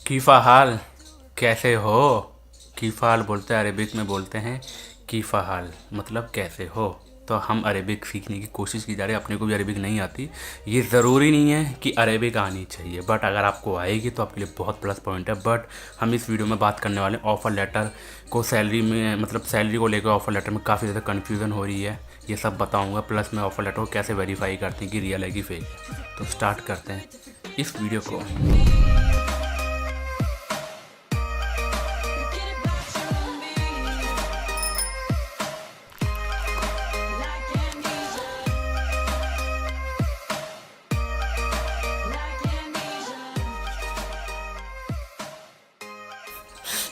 कीफ़ा हाल, कैसे हो। कीफ़ा हाल बोलते हैं, अरेबिक में बोलते हैं कीफ़ा हाल, मतलब कैसे हो। तो हम अरेबिक सीखने की कोशिश की जा रही है, अपने को भी अरेबिक नहीं आती। ये ज़रूरी नहीं है कि अरेबिक आनी चाहिए, बट अगर आपको आएगी तो आपके लिए बहुत प्लस पॉइंट है। बट हम इस वीडियो में बात करने वाले हैं ऑफ़र लेटर को, सैलरी में, मतलब सैलरी को लेकर ऑफ़र लेटर में काफ़ी ज़्यादा कन्फ्यूज़न हो रही है। ये सब बताऊँगा, प्लस मैं ऑफ़र लेटर को कैसे वेरीफाई करते हैं कि रियल है कि फेक है। तो स्टार्ट करते हैं इस वीडियो को।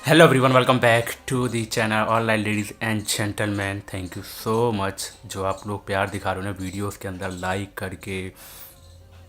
Hello everyone, welcome back to the channel online ladies and gentleman. Thank you so much जो आप लोग प्यार दिखा रहे हो ना वीडियोस के अंदर लाइक करके।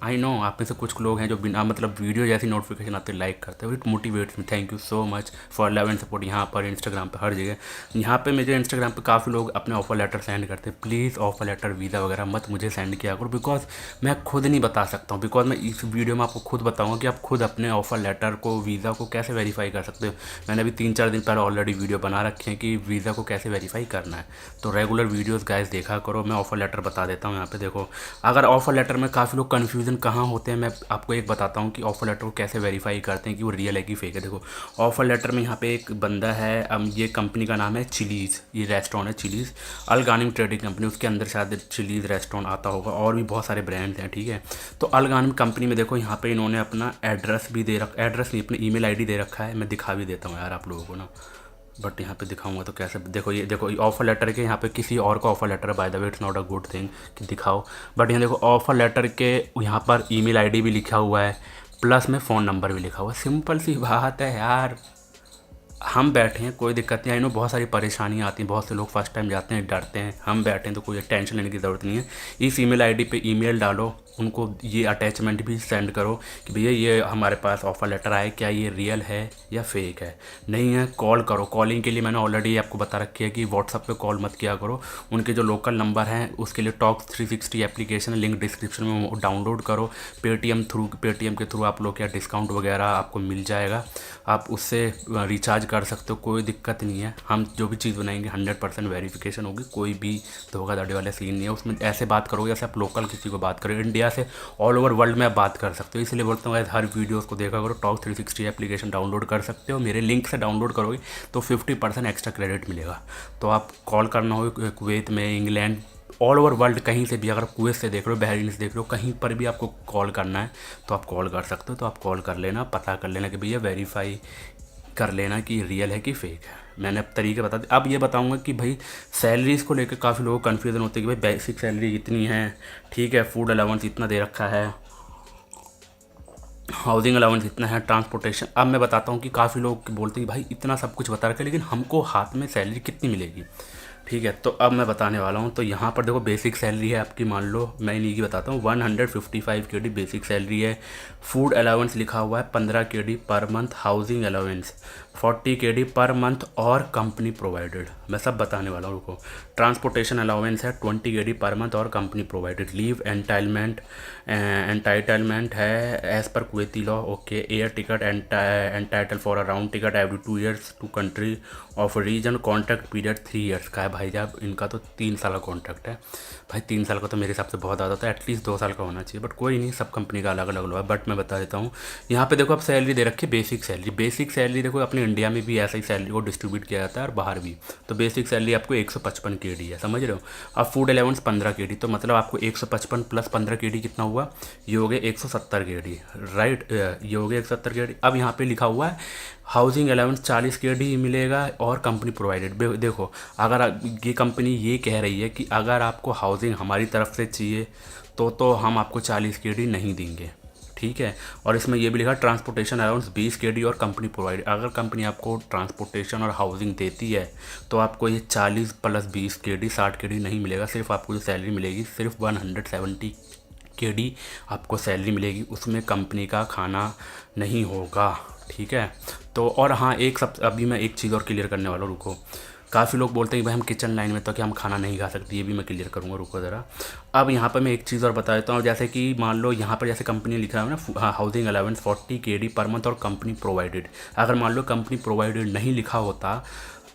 आई नो आप में से कुछ लोग हैं जो बिना मतलब वीडियो जैसी नोटिफिकेशन आते लाइक करते हो, it motivates me. Thank you so much for love and support. यहाँ पर इंस्टाग्राम पर हर जगह, यहाँ पे मुझे इंस्टाग्राम पे काफ़ी लोग अपने ऑफर लेटर सेंड करते हैं। प्लीज़ ऑफर लेटर वीज़ा वगैरह मत मुझे सेंड किया करो, बिकॉज मैं खुद नहीं बता सकता हूँ। बिकॉज मैं इस वीडियो में आपको खुद बताऊँगा कि आप खुद अपने ऑफर लेटर को, वीज़ा को कैसे वेरीफाई कर सकते हो। मैंने अभी 3-4 दिन पहले ऑलरेडी वीडियो बना रखे हैं कि वीज़ा को कैसे वेरीफाई करना है। तो रेगुलर वीडियोज़ गाइस देखा करो। मैं ऑफर लेटर बता देता हूँ यहाँ पे देखो। अगर ऑफर लेटर में काफ़ी लोग कन्फ्यूज़न कहाँ होते हैं, मैं आपको एक बताता हूँ कि ऑफर लेटर को कैसे वेरीफाई करते हैं कि वो रियल है कि फेक है। देखो ऑफर लेटर में यहाँ पे एक बंदा है, ये कंपनी का नाम है चिलीज़, ये रेस्टोरेंट है चिलीज़, अल गानिम ट्रेडिंग कंपनी, उसके अंदर शायद चिलीज़ रेस्टोरेंट आता होगा, और भी बहुत सारे ब्रांड्स हैं, ठीक है। तो अल गानिम कंपनी में देखो यहाँ पे इन्होंने अपना एड्रेस भी दे रखा, एड्रेस नहीं, अपनी ईमेल आईडी दे रखा है। मैं दिखा भी देता हूँ यार आप लोगों को ना, बट यहाँ पे दिखाऊंगा तो कैसे। देखो ये देखो, ये ऑफर लेटर के यहाँ पे किसी और का ऑफर लेटर है, by the way it's not a good thing कि दिखाओ। बट यहाँ देखो ऑफर लेटर के यहाँ पर ईमेल आईडी भी लिखा हुआ है, प्लस में फ़ोन नंबर भी लिखा हुआ है। सिंपल सी बात है यार, हम बैठे हैं, कोई दिक्कत नहीं। आई नो बहुत सारी परेशानियाँ आती हैं, बहुत से लोग फर्स्ट टाइम जाते हैं डरते हैं। हम बैठे हैं तो कोई टेंशन लेने की ज़रूरत नहीं है। इस ईमेल आईडी पे ईमेल डालो, उनको ये अटैचमेंट भी सेंड करो कि भैया ये हमारे पास ऑफ़र लेटर आया, क्या ये रियल है या फेक है। नहीं है कॉल करो। कॉलिंग के लिए मैंने ऑलरेडी आपको बता रखी है कि व्हाट्सअप पे कॉल मत किया करो। उनके जो लोकल नंबर हैं उसके लिए टॉक 360 एप्लीकेशन, लिंक डिस्क्रिप्शन में डाउनलोड करो। पेटीएम के थ्रू आप लोग क्या डिस्काउंट वगैरह आपको मिल जाएगा, आप उससे रिचार्ज कर सकते हो, कोई दिक्कत नहीं है। हम जो भी चीज़ बनाएंगे 100% वेरिफिकेशन होगी, कोई भी धोखाधड़ी वाला सीन नहीं है उसमें। ऐसे बात करोगे जैसे आप लोकल किसी को बात करो, इंडिया से ऑल ओवर वर्ल्ड में आप बात कर सकते हो। इसलिए बोलता हूँ हर वीडियोस को देखा करो। टॉक 360 एप्लीकेशन डाउनलोड कर सकते हो, मेरे लिंक से डाउनलोड करोगे तो 50% एक्स्ट्रा क्रेडिट मिलेगा। तो आप कॉल करना हो कुवैत में, इंग्लैंड, ऑल ओवर वर्ल्ड कहीं से भी, अगर कुवैत से देख रहे हो, बहरीन से देख रहे हो, कहीं पर भी आपको कॉल करना है तो आप कॉल कर सकते हो। तो आप कॉल कर लेना, पता कर लेना कि भैया वेरीफाई कर लेना कि रियल है कि फेक है। मैंने अब तरीके बता दिए। अब ये बताऊंगा कि भाई सैलरीज को लेकर काफ़ी लोगों को कन्फ्यूज़न होती है कि भाई बेसिक सैलरी इतनी है, ठीक है, फूड अलाउंस इतना दे रखा है, हाउसिंग अलाउंस इतना है, ट्रांसपोर्टेशन। अब मैं बताता हूँ कि काफ़ी लोग बोलते हैं कि भाई इतना सब कुछ बता रखा है, लेकिन हमको हाथ में सैलरी कितनी मिलेगी, ठीक है। तो अब मैं बताने वाला हूँ। तो यहाँ पर देखो बेसिक सैलरी है आपकी, मान लो मैं इन्हीं की बताता हूँ, 155 KD बेसिक सैलरी है। फूड अलाउंस लिखा हुआ है 15 KD पर मंथ, हाउसिंग अलाउंस 40 KD पर मंथ और कंपनी प्रोवाइडेड। मैं सब बताने वाला हूँ रुको। ट्रांसपोर्टेशन अलाउंस है 20 KD पर मंथ और कंपनी प्रोवाइडेड। लीव एंटाइटलमेंट है as per Kuwaiti law, okay. Air ticket entitle for a round ticket every 2 years to country of origin. Contract period 3 years का है भाई साहब, इनका तो 3 साल का कॉन्ट्रैक्ट है। भाई 3 साल का तो मेरे हिसाब से बहुत ज़्यादा होता है, एटलीस्ट 2 साल का होना चाहिए, बट कोई नहीं, सब कंपनी का अलग अलग हुआ है। बट मैं बता देता हूँ, यहाँ पे देखो अब सैलरी दे रखी है बेसिक सैलरी। बेसिक सैलरी देखो अपने इंडिया में भी ऐसा ही सैलरी को डिस्ट्रीब्यूट किया जाता है और बाहर भी। तो बेसिक सैलरी आपको 155 KD है, समझ रहे हो। अब फूड अलाउंस 15 KD, तो मतलब आपको 155 प्लस 15 KD कितना हुआ, ये हो गया 170 KD, राइट, ये हो गया 170 KD। अब यहाँ पे लिखा हुआ है हाउसिंग अलाउंस 40 KD मिलेगा और कंपनी प्रोवाइडेड। देखो अगर ये कंपनी ये कह रही है कि अगर आपको हाउसिंग हमारी तरफ से चाहिए तो हम आपको 40 KD नहीं देंगे, ठीक है। और इसमें ये भी लिखा ट्रांसपोर्टेशन अलाउंस 20 KD और कंपनी प्रोवाइड। अगर कंपनी आपको ट्रांसपोर्टेशन और हाउसिंग देती है तो आपको ये 40 प्लस 20 KD 60 KD नहीं मिलेगा। सिर्फ आपको जो सैलरी मिलेगी सिर्फ 170 KD आपको सैलरी मिलेगी, उसमें कंपनी का खाना नहीं होगा, ठीक है। तो और हाँ, एक सब अभी मैं एक चीज़ और क्लियर करने वाला हूँ, रुको। काफ़ी लोग बोलते हैं कि भाई हम किचन लाइन में तो कि हम खाना नहीं खा सकते, ये भी मैं क्लियर करूँगा, रुको ज़रा। अब यहाँ पर मैं एक चीज़ और बता देता हूँ, जैसे कि मान लो यहाँ पर जैसे कंपनी लिखा है ना, हाउसिंग अलाउंस 40 KD पर मंथ और कंपनी प्रोवाइडेड। अगर मान लो कंपनी प्रोवाइडेड नहीं लिखा होता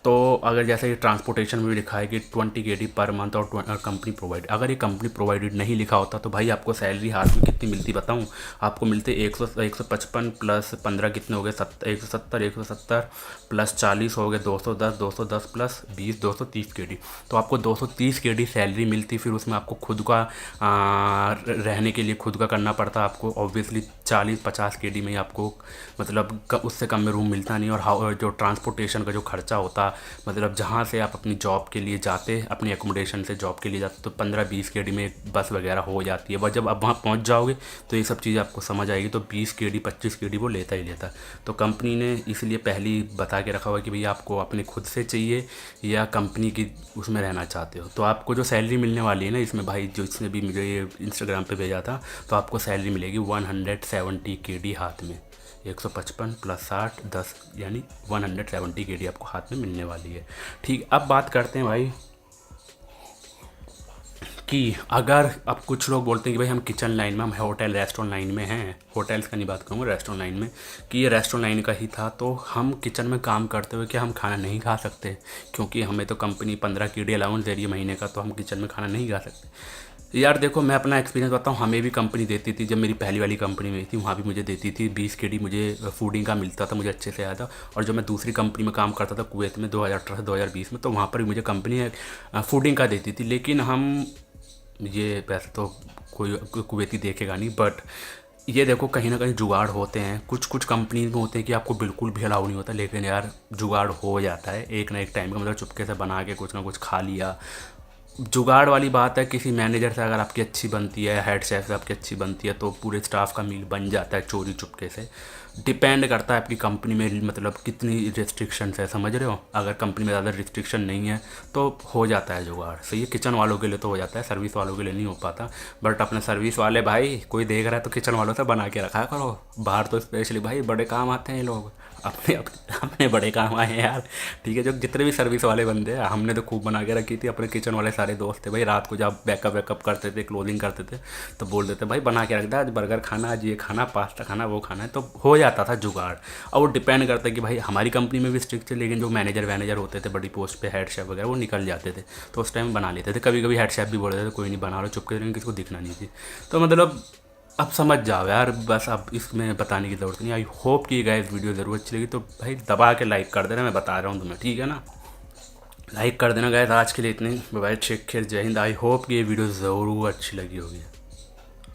तो अगर जैसे ट्रांसपोर्टेशन में भी लिखा है कि 20 KD पर मंथ और कंपनी प्रोवाइड, अगर ये कंपनी प्रोवाइडेड नहीं लिखा होता तो भाई आपको सैलरी हाथ में कितनी मिलती बताऊँ? आपको मिलते 155 प्लस 15 कितने हो गए, 170 प्लस 40 हो गए 210 प्लस 20 230 KD। तो आपको 230 KD सैलरी मिलती। फिर उसमें आपको खुद का रहने के लिए खुद का करना पड़ता आपको ऑब्वियसली। 40-50 KD में ही आपको मतलब उससे कम में रूम मिलता नहीं। और जो ट्रांसपोर्टेशन का जो खर्चा होता, मतलब जहाँ से आप अपनी जॉब के लिए जाते, अपनी एकोमोडेशन से जॉब के लिए जाते, तो 15-20 KD में बस वगैरह हो जाती है। बस जब आप वहाँ पहुँच जाओगे तो ये सब चीज़ आपको समझ आएगी। तो 20 KD 25 KD वो लेता ही लेता। तो कंपनी ने इसलिए पहले ही बता के रखा हुआ है कि भैया आपको अपने खुद से चाहिए या कंपनी की उसमें रहना चाहते हो। तो आपको जो सैलरी मिलने वाली है ना इसमें, भाई जो इसने भी मुझे ये इंस्टाग्राम पे भेजा था, तो आपको सैलरी मिलेगी 170 KD हाथ में। 155 प्लस 60 10 यानी 170 KD आपको हाथ में मिलने वाली है। ठीक, अब बात करते हैं भाई कि अगर अब कुछ लोग बोलते हैं कि भाई हम किचन लाइन में, हम होटल रेस्टोरेंट लाइन में हैं, होटल्स का नहीं बात करूँगा, रेस्टोरेंट लाइन में, कि ये रेस्टोरेंट लाइन का ही था, तो हम किचन में काम करते हुए क्या हम खाना नहीं खा सकते? क्योंकि हमें तो कंपनी 15 KD अलाउंस दे रही है महीने का, तो हम किचन में खाना नहीं खा सकते। यार देखो, मैं अपना एक्सपीरियंस बताऊँ, हमें भी कंपनी देती थी। जब मेरी पहली वाली कंपनी में थी वहाँ भी मुझे देती थी 20 KD मुझे फूडिंग का मिलता था, मुझे अच्छे से याद है। और जब मैं दूसरी कंपनी में काम करता था कुवैत में 2018-2020 में, तो वहाँ पर भी मुझे कंपनी फूडिंग का देती थी। लेकिन हम, ये वैसे तो कोई कुवैती देखेगा नहीं, बट ये देखो कहीं ना कहीं जुगाड़ होते हैं। कुछ कुछ कंपनी में होते हैं कि आपको बिल्कुल भी अलाउ नहीं होता, लेकिन यार जुगाड़ हो जाता है एक ना एक टाइम का। मतलब चुपके से बना के कुछ ना कुछ खा लिया। जुगाड़ वाली बात है, किसी मैनेजर से अगर आपकी अच्छी बनती है, हेड शेफ से आपकी अच्छी बनती है, तो पूरे स्टाफ का मील बन जाता है चोरी चुपके से। डिपेंड करता है आपकी कंपनी में मतलब कितनी रिस्ट्रिक्शंस है, समझ रहे हो? अगर कंपनी में ज़्यादा रिस्ट्रिक्शन नहीं है तो हो जाता है जुगाड़। सही है, किचन वालों के लिए तो हो जाता है, सर्विस वालों के लिए नहीं हो पाता। बट अपने सर्विस वाले भाई, कोई देख रहा है तो किचन वालों से बना के रखा करो। बाहर तो स्पेशली भाई बड़े काम आते हैं ये लोग, अपने अपने अपने बड़े काम आए हैं यार। ठीक है, जो जितने भी सर्विस वाले बंदे हैं, हमने तो खूब बना के रखी थी। अपने किचन वाले सारे दोस्त थे भाई, रात को जब बैकअप वैकअप करते थे, क्लोजिंग करते थे, तो बोल देते भाई बना के रख दे, आज बर्गर खाना, आज ये खाना, पास्ता खाना, वो खाना है। तो हो जाता था जुगाड़। और वो डिपेंड करता है कि भाई हमारी कंपनी में भी स्ट्रिक्ट थे, लेकिन जो मैनेजर वैनेजर होते थे बड़ी पोस्ट पे, हेड शेफ वगैरह, वो निकल जाते थे, तो उस टाइम बना लेते थे। कभी कभी हेड शेफ भी बोल देते थे कोई नहीं बना लो चुपके, लेकिन किसी को दिखना नहीं थी। तो मतलब अब समझ जाओ यार, बस अब इसमें बताने की ज़रूरत नहीं। आई होप कि गाइस वीडियो ज़रूर अच्छी लगी तो भाई दबा के लाइक कर देना, मैं बता रहा हूँ तुम्हें, ठीक है ना? लाइक कर देना गाइस। आज के लिए इतने, बाय, टेक केयर, जय हिंद। आई होप कि ये वीडियो ज़रूर अच्छी लगी होगी।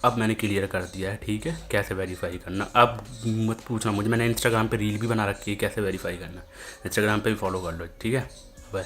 अब मैंने क्लियर कर दिया है, ठीक है, कैसे वेरीफाई करना। अब मत पूछना मुझे, मैंने इंस्टाग्राम पे रील भी बना रखी है कैसे वेरीफाई करना। इंस्टाग्राम पे भी फॉलो कर लो, ठीक है, बाय।